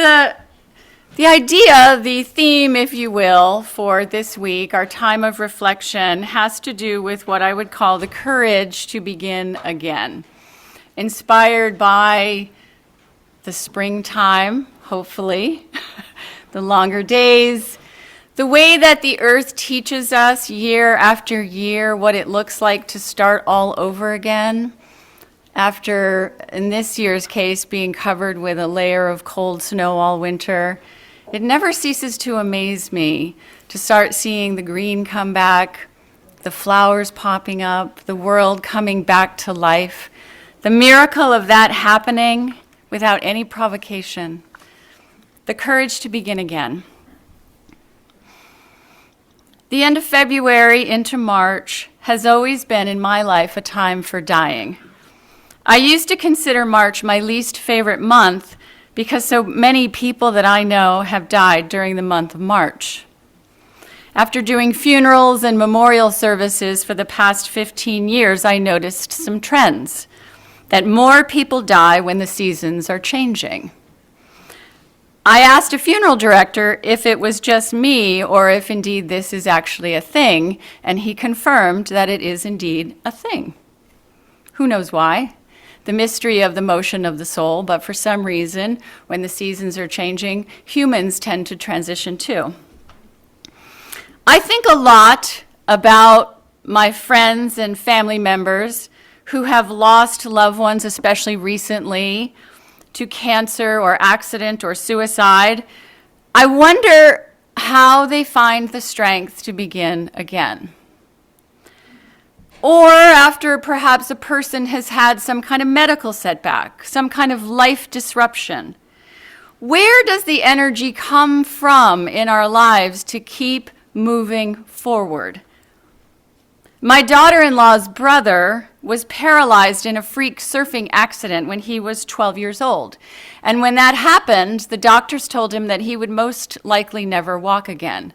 The idea, the theme, if you will, for this week, our time of reflection, has to do with what I would call the courage to begin again. Inspired by the springtime, hopefully, the longer days, the way that the earth teaches us year after year what it looks like to start all over again, after, in this year's case, being covered with a layer of cold snow all winter. It never ceases to amaze me to start seeing the green come back, the flowers popping up, the world coming back to life. The miracle of that happening without any provocation. The courage to begin again. The end of February into March has always been in my life a time for dying. I used to consider March my least favorite month because so many people that I know have died during the month of March. After doing funerals and memorial services for the past 15 years, I noticed some trends, that more people die when the seasons are changing. I asked a funeral director if it was just me or if indeed this is actually a thing, and he confirmed that it is indeed a thing. Who knows why? The mystery of the motion of the soul, but for some reason, when the seasons are changing, humans tend to transition too. I think a lot about my friends and family members who have lost loved ones, especially recently, to cancer or accident or suicide. I wonder how they find the strength to begin again. Or after perhaps a person has had some kind of medical setback, some kind of life disruption. Where does the energy come from in our lives to keep moving forward? My daughter-in-law's brother was paralyzed in a freak surfing accident when he was 12 years old. And when that happened, the doctors told him that he would most likely never walk again.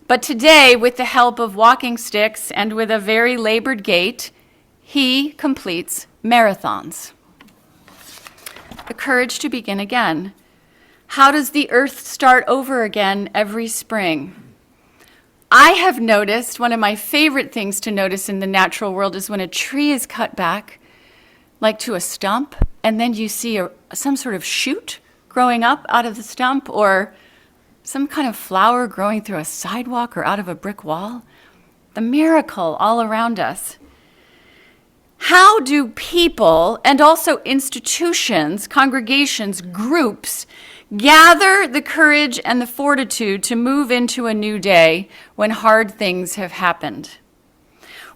But today, with the help of walking sticks and with a very labored gait, he completes marathons. The courage to begin again. How does the earth start over again every spring? I have noticed, one of my favorite things to notice in the natural world is when a tree is cut back, like to a stump, and then you see some sort of shoot growing up out of the stump, or some kind of flower growing through a sidewalk or out of a brick wall. The miracle all around us. How do people, and also institutions, congregations, groups, gather the courage and the fortitude to move into a new day when hard things have happened?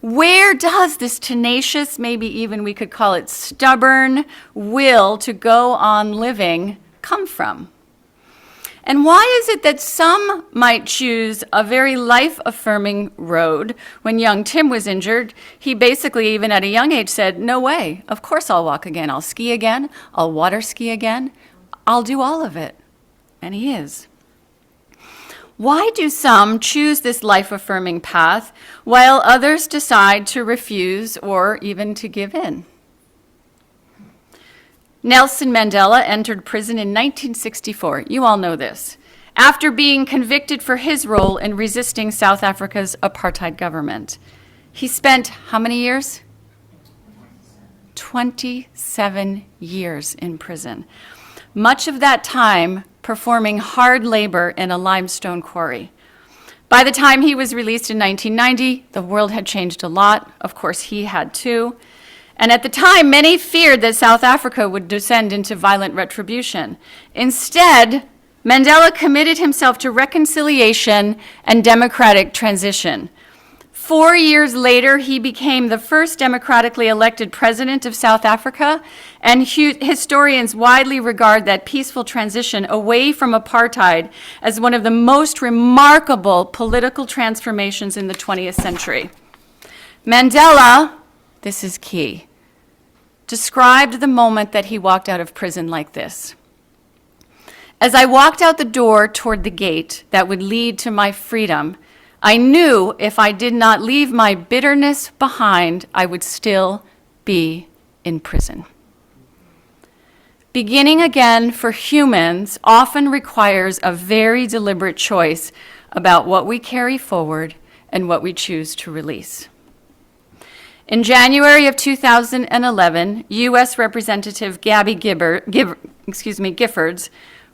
Where does this tenacious, maybe even we could call it stubborn, will to go on living come from? And why is it that some might choose a very life-affirming road? When young Tim was injured, he basically, even at a young age, said, no way, of course I'll walk again, I'll ski again, I'll water ski again, I'll do all of it. And he is. Why do some choose this life-affirming path while others decide to refuse or even to give in? Nelson Mandela entered prison in 1964. You all know this. After being convicted for his role in resisting South Africa's apartheid government. He spent how many years? 27 years in prison. Much of that time performing hard labor in a limestone quarry. By the time he was released in 1990, the world had changed a lot. Of course, he had too. And at the time, many feared that South Africa would descend into violent retribution. Instead, Mandela committed himself to reconciliation and democratic transition. 4 years later, he became the first democratically elected president of South Africa, and historians widely regard that peaceful transition away from apartheid as one of the most remarkable political transformations in the 20th century. Mandela, this is key, described the moment that he walked out of prison like this. As I walked out the door toward the gate that would lead to my freedom, I knew if I did not leave my bitterness behind, I would still be in prison. Beginning again for humans often requires a very deliberate choice about what we carry forward and what we choose to release. In January of 2011, U.S. Representative Gabby Giffords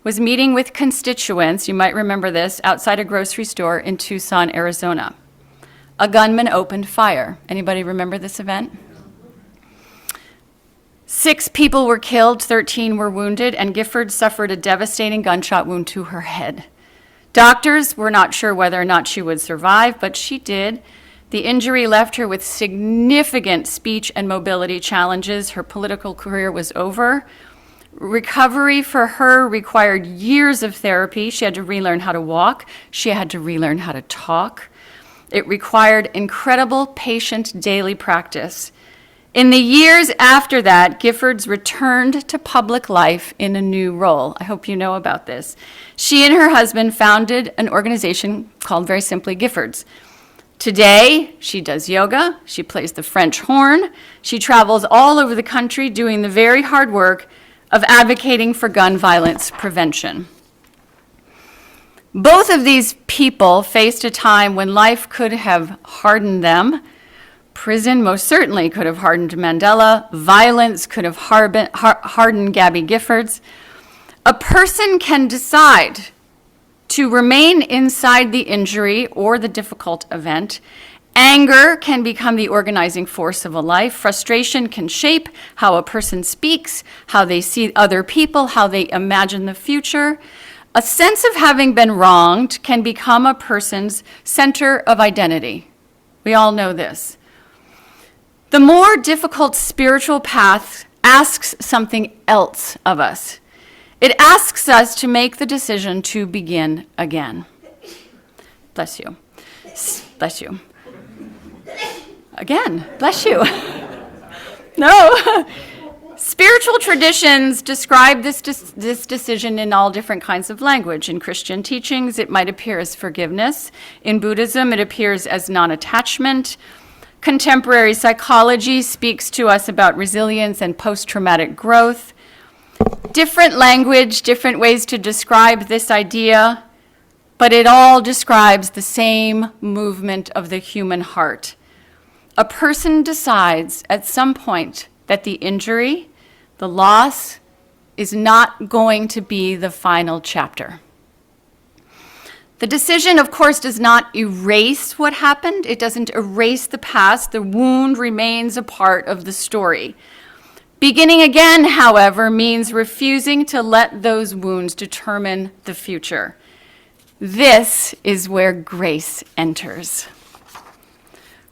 was meeting with constituents, you might remember this, outside a grocery store in Tucson, Arizona. A gunman opened fire. Anybody remember this event? 6 people were killed, 13 were wounded, and Giffords suffered a devastating gunshot wound to her head. Doctors were not sure whether or not she would survive, but she did. The injury left her with significant speech and mobility challenges. Her political career was over. Recovery for her required years of therapy. She had to relearn how to walk. She had to relearn how to talk. It required incredible patient daily practice. In the years after that, Giffords returned to public life in a new role. I hope you know about this. She and her husband founded an organization called very simply Giffords. Today, she does yoga, she plays the French horn, she travels all over the country doing the very hard work of advocating for gun violence prevention. Both of these people faced a time when life could have hardened them. Prison most certainly could have hardened Mandela. Violence could have hardened Gabby Giffords. A person can decide to remain inside the injury or the difficult event. Anger can become the organizing force of a life. Frustration can shape how a person speaks, how they see other people, how they imagine the future. A sense of having been wronged can become a person's center of identity. We all know this. The more difficult spiritual path asks something else of us. It asks us to make the decision to begin again. Bless you. Bless you. Again, bless you. No. Spiritual traditions describe this decision in all different kinds of language. In Christian teachings, it might appear as forgiveness. In Buddhism, it appears as non-attachment. Contemporary psychology speaks to us about resilience and post-traumatic growth. Different language, different ways to describe this idea, but it all describes the same movement of the human heart. A person decides at some point that the injury, the loss, is not going to be the final chapter. The decision, of course, does not erase what happened. It doesn't erase the past. The wound remains a part of the story. Beginning again, however, means refusing to let those wounds determine the future. This is where grace enters.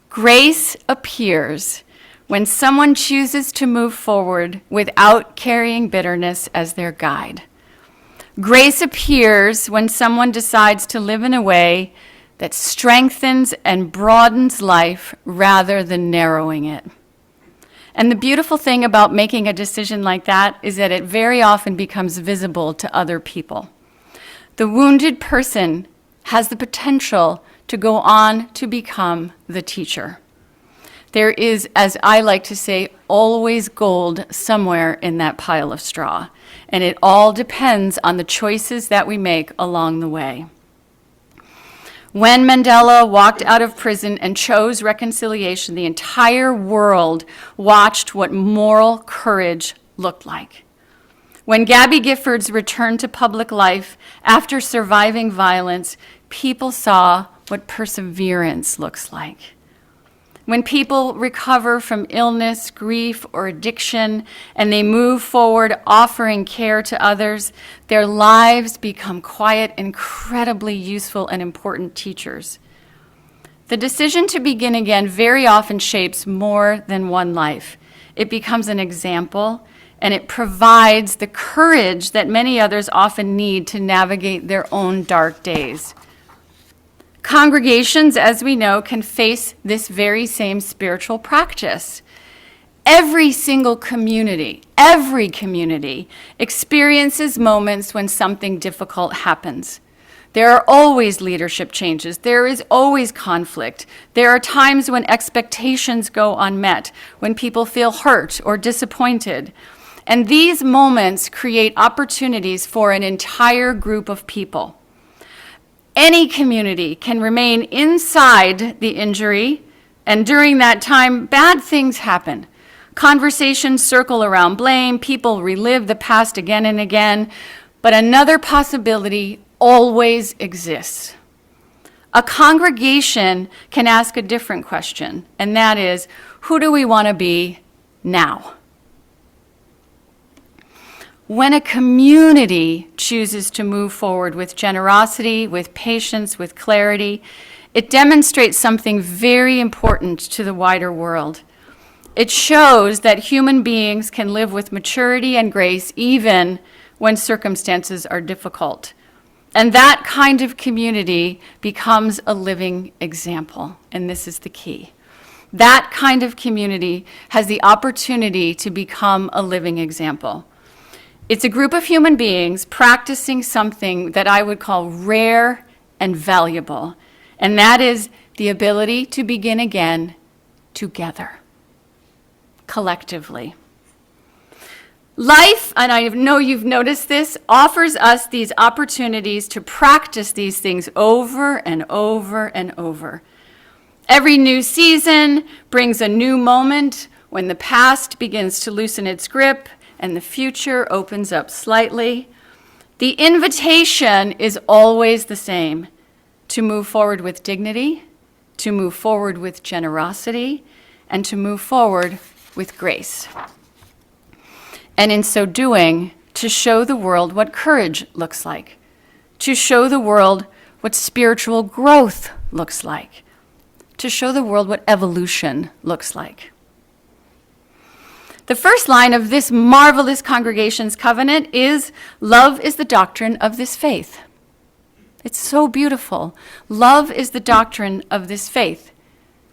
Grace appears when someone chooses to move forward without carrying bitterness as their guide. Grace appears when someone decides to live in a way that strengthens and broadens life rather than narrowing it. And the beautiful thing about making a decision like that is that it very often becomes visible to other people. The wounded person has the potential to go on to become the teacher. There is, as I like to say, always gold somewhere in that pile of straw, and it all depends on the choices that we make along the way. When Mandela walked out of prison and chose reconciliation, the entire world watched what moral courage looked like. When Gabby Giffords returned to public life after surviving violence, people saw what perseverance looks like. When people recover from illness, grief, or addiction, and they move forward offering care to others, their lives become quiet, incredibly useful and important teachers. The decision to begin again very often shapes more than one life. It becomes an example, and it provides the courage that many others often need to navigate their own dark days. Congregations, as we know, can face this very same spiritual practice. Every single community, every community experiences moments when something difficult happens. There are always leadership changes. There is always conflict. There are times when expectations go unmet, when people feel hurt or disappointed. And these moments create opportunities for an entire group of people. Any community can remain inside the injury, and during that time, bad things happen. Conversations circle around blame, people relive the past again and again, but another possibility always exists. A congregation can ask a different question, and that is, who do we want to be now? When a community chooses to move forward with generosity, with patience, with clarity, it demonstrates something very important to the wider world. It shows that human beings can live with maturity and grace even when circumstances are difficult. And that kind of community becomes a living example, and this is the key. That kind of community has the opportunity to become a living example. It's a group of human beings practicing something that I would call rare and valuable, and that is the ability to begin again together, collectively. Life, and I know you've noticed this, offers us these opportunities to practice these things over and over and over. Every new season brings a new moment when the past begins to loosen its grip and the future opens up slightly. The invitation is always the same: to move forward with dignity, to move forward with generosity, and to move forward with grace. And in so doing, to show the world what courage looks like, to show the world what spiritual growth looks like, to show the world what evolution looks like. The first line of this marvelous congregation's covenant is, "Love is the doctrine of this faith." It's so beautiful. Love is the doctrine of this faith.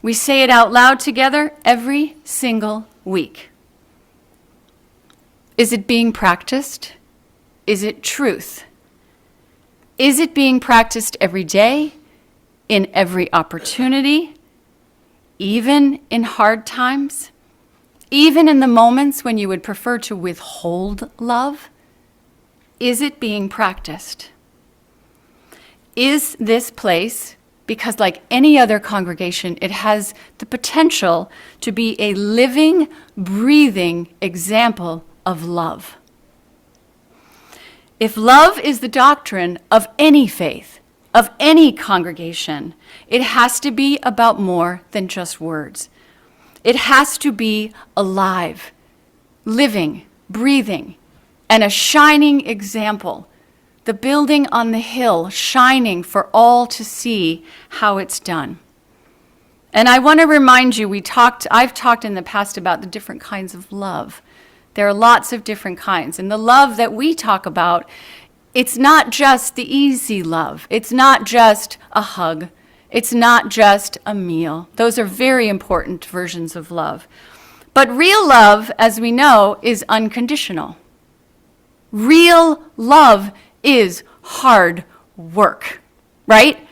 We say it out loud together every single week. Is it being practiced? Is it truth? Is it being practiced every day, in every opportunity, even in hard times? Even in the moments when you would prefer to withhold love? Is it being practiced? Is this place, because like any other congregation, it has the potential to be a living, breathing example of love? If love is the doctrine of any faith, of any congregation, it has to be about more than just words. It has to be alive, living, breathing, and a shining example. The building on the hill shining for all to see how it's done. And I want to remind you, I've talked in the past about the different kinds of love. There are lots of different kinds. And the love that we talk about, it's not just the easy love. It's not just a hug. It's not just a meal. Those are very important versions of love. But real love, as we know, is unconditional. Real love is hard work, right?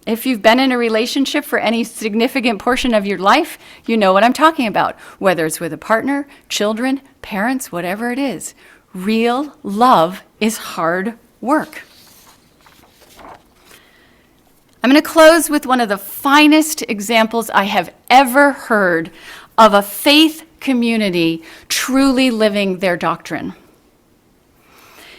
If you've been in a relationship for any significant portion of your life, you know what I'm talking about, whether it's with a partner, children, parents, whatever it is. Real love is hard work. I'm going to close with one of the finest examples I have ever heard of a faith community truly living their doctrine.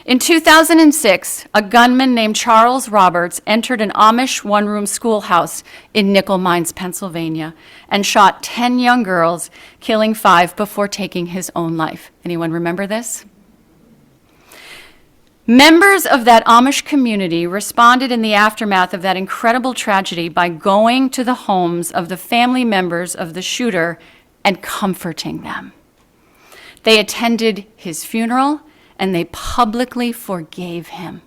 In 2006, a gunman named Charles Roberts entered an Amish one-room schoolhouse in Nickel Mines, Pennsylvania, and shot 10 young girls, killing 5 before taking his own life. Anyone remember this? Members of that Amish community responded in the aftermath of that incredible tragedy by going to the homes of the family members of the shooter and comforting them. They attended his funeral, and they publicly forgave him.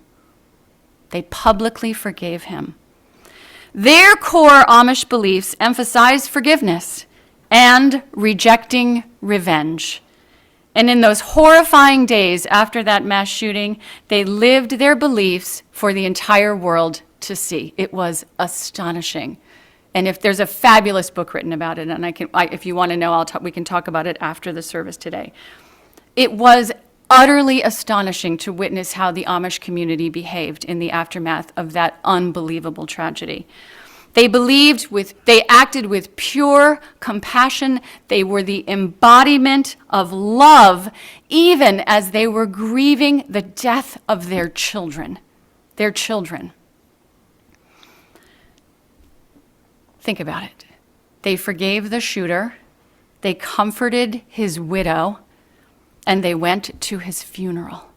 They publicly forgave him. Their core Amish beliefs emphasize forgiveness and rejecting revenge. And in those horrifying days after that mass shooting, they lived their beliefs for the entire world to see. It was astonishing. And if there's a fabulous book written about it, and if you want to know, we can talk about it after the service today. It was utterly astonishing to witness how the Amish community behaved in the aftermath of that unbelievable tragedy. They acted with pure compassion. They were the embodiment of love, even as they were grieving the death of their children. Their children. Think about it. They forgave the shooter, they comforted his widow, and they went to his funeral.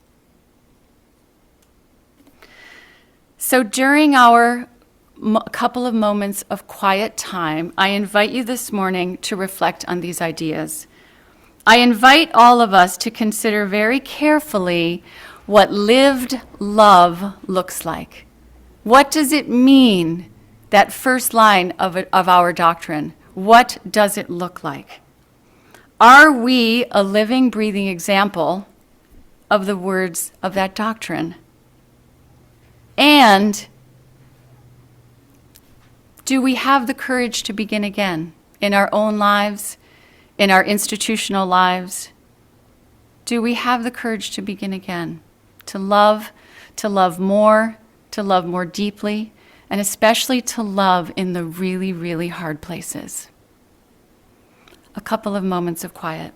So during our couple of moments of quiet time, I invite you this morning to reflect on these ideas. I invite all of us to consider very carefully what lived love looks like. What does it mean, that first line of our doctrine? What does it look like? Are we a living, breathing example of the words of that doctrine? And do we have the courage to begin again in our own lives, in our institutional lives? Do we have the courage to begin again? To love more deeply, and especially to love in the really, really hard places. A couple of moments of quiet.